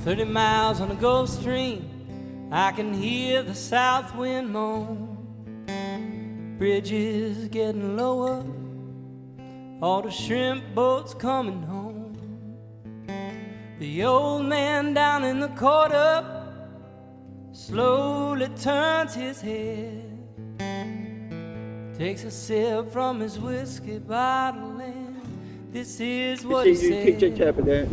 30 miles on a Gulf Stream, I can hear the south wind moan. Bridges getting lower, all the shrimp boats coming home. The old man down in the quarter slowly turns his head, takes a sip from his whiskey bottle, and this is what he said.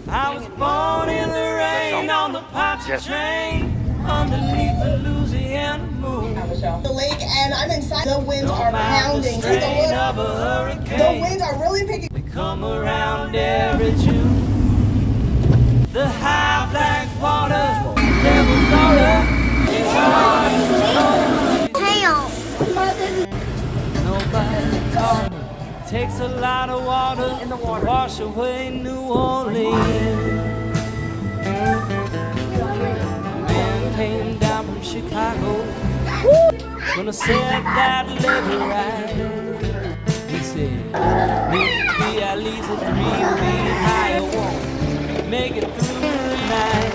I was born in the rain on the Poncha train underneath the Louisiana moon. The lake, and I'm inside. The winds are pounding. Take a look. The winds are really picking. They come around every June. The high black water, devil's daughter, it's hard to know. Nobody taught her. Takes a lot of water to wash away New Orleans. Man came down from Chicago, gonna set that levee right. He said, need to be at least 3 feet high, I won't make it through the night.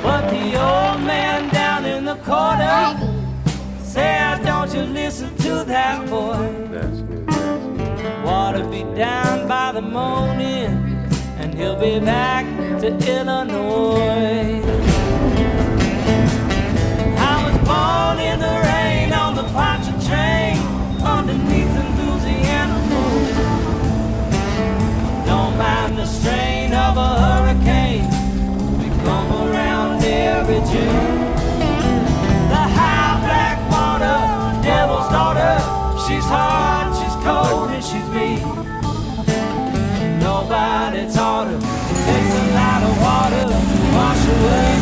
But the old man down in the corner said, don't you listen to that boy. Water be down by the morning, and he'll be back to Illinois. I was born in the rain on the Poncha train underneath the Louisiana moon. Don't mind the strain of a hurricane, we come around every June. The high black water, devil's daughter, she's hard, she's cold, and she's mean. Nobody taught her, it takes a lot of water to wash away